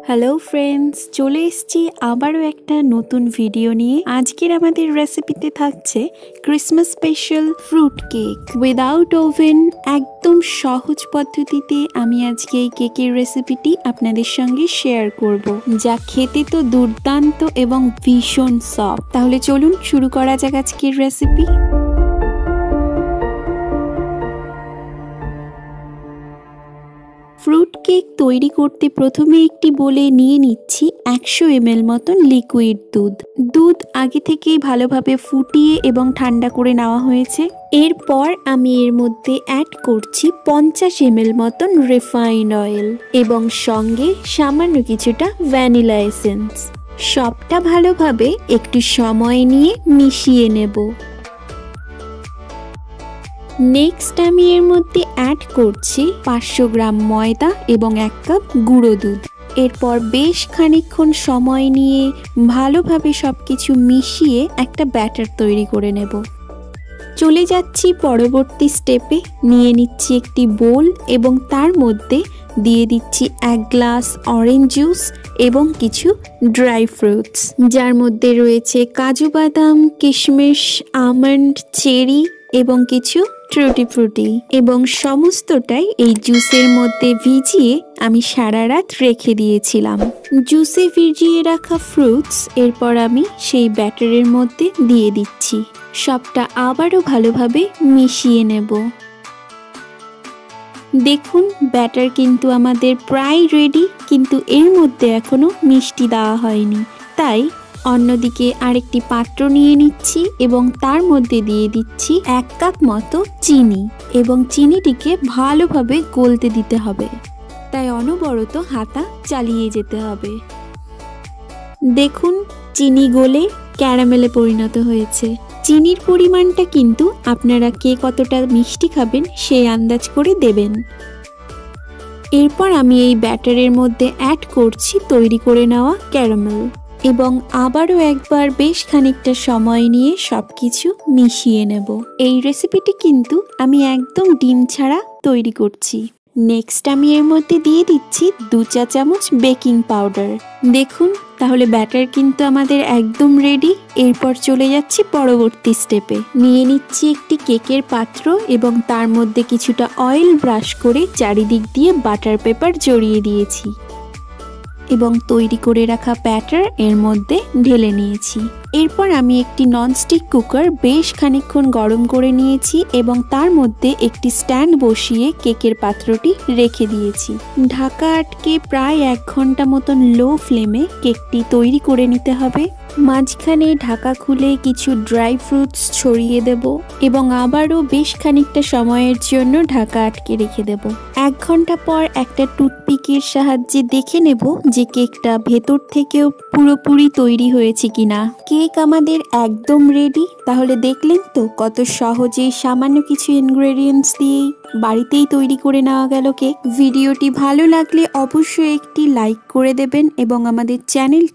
Hello friends, চলে এসেছি আবারও একটা নতুন ভিডিও নিয়ে। আজকের আমাদের রেসিপিতে থাকছে Christmas special fruit cake without oven. একদম সহজ পদ্ধতিতে আমি আজকে এই কেকের রেসিপিটি আপনাদের সঙ্গে শেয়ার করব, যা খেতে তো দুর্দান্ত এবং ভীষণ সফট। তাহলে চলুন শুরু করা যাক আজকের রেসিপি। ফ্রুট কেক তৈরি করতে প্রথমে একটি বোলে নিয়ে নিচ্ছি 100 ml মতন লিকুইড দুধ আগে থেকেই ভালোভাবে ফুটিয়ে এবং ঠান্ডা করে নেওয়া হয়েছে। এরপর আমি এর মধ্যে অ্যাড করছি 50 ml মতন রিফাইন্ড অয়েল এবং সঙ্গে সামান্য কিছুটা ভ্যানিলা এসেন্স। সবটা ভালোভাবে একটু সময় নিয়ে মিশিয়ে নেব। নেক্সট আমি এর মধ্যে অ্যাড করছি 500 গ্রাম ময়দা এবং 1 কাপ গুঁড়ো দুধ। এরপর বেশ খানিকক্ষণ সময় নিয়ে ভালোভাবে সবকিছু মিশিয়ে একটা ব্যাটার তৈরি করে নেব। চলে যাচ্ছি পরবর্তী স্টেপে। নিয়ে নিচ্ছি একটি বোল এবং তার মধ্যে দিয়ে দিচ্ছি 1 গ্লাস অরেঞ্জ জুস এবং কিছু ড্রাই ফ্রুটস, যার মধ্যে রয়েছে কাজু বাদাম, কিশমিশ, আমন্ড, চেরি এবং কিছু টুটি ফ্রুটি, এবং সমস্তটাই এই জুসের মধ্যে ভিজিয়ে আমি সারা রাত রেখে দিয়েছিলাম। জুসে ভিজিয়ে রাখা ফ্রুটস এরপর আমি সেই ব্যাটারের মধ্যে দিয়ে দিচ্ছি। সবটা আবারও ভালোভাবে মিশিয়ে নেব। দেখুন ব্যাটার কিন্তু আমাদের প্রায় রেডি, কিন্তু এর মধ্যে এখনো মিষ্টি দেওয়া হয়নি। তাই অন্যদিকে আরেকটি পাত্র নিয়ে নিচ্ছি এবং তার মধ্যে দিয়ে দিচ্ছি 1 কাপ মতো চিনি, এবং চিনিটিকে ভালোভাবে গলতে দিতে হবে। তাই অনবরত হাতা চালিয়ে যেতে হবে। দেখুন চিনি গলে ক্যারামেলে পরিণত হয়েছে। চিনির পরিমাণটা কিন্তু আপনারা কে কতটা মিষ্টি খাবেন সেই আন্দাজ করে দেবেন। এরপর আমি এই ব্যাটারের মধ্যে অ্যাড করছি তৈরি করে নেওয়া ক্যারামেল, এবং আবারও একবার বেশ খানিকটা সময় নিয়ে সবকিছু মিশিয়ে নেব। এই রেসিপিটি কিন্তু আমি একদম ডিম ছাড়া তৈরি করছি। নেক্সট আমি এর মধ্যে দিয়ে দিচ্ছি 2 চা চামচ বেকিং পাউডার। দেখুন তাহলে ব্যাটার কিন্তু আমাদের একদম রেডি। এরপর চলে যাচ্ছি পরবর্তী স্টেপে। নিয়ে নিচ্ছি একটি কেকের পাত্র এবং তার মধ্যে কিছুটা অয়েল ব্রাশ করে চারিদিক দিয়ে বাটার পেপার জড়িয়ে দিয়েছি এবং তৈরি করে রাখা ব্যাটার এর মধ্যে ঢেলে নিয়েছি। এরপর আমি একটি ননস্টিক কুকার বেশ খানিকক্ষণ গরম করে নিয়েছি এবং তার মধ্যে একটি স্ট্যান্ড বসিয়ে কেকের পাত্রটি রেখে দিয়েছি। ঢাকা আটকে প্রায় 1 ঘন্টা মতন লো ফ্লেমে কেকটি তৈরি করে নিতে হবে। মাঝখানে ঢাকা খুলে কিছু ড্রাই ফ্রুটস ছড়িয়ে দেব এবং আবারও বেশ খানিকটা সময়ের জন্য ঢাকা আটকে রেখে দেব। 1 ঘন্টা পর একটা টুথপিকের সাহায্যে দেখে নেব যে কেকটা ভেতর থেকেও পুরোপুরি তৈরি হয়েছে কিনা। কেক আমাদের একদম রেডি। তাহলে দেখলেন তো কত সহজে সামান্য কিছু ইনগ্রেডিয়েন্টস দিয়েই বাড়িতেই তৈরি করে নেওয়া গেল কেক। ভিডিওটি ভালো লাগলে অবশ্যই একটি লাইক করে দেবেন এবং আমাদের চ্যানেলটি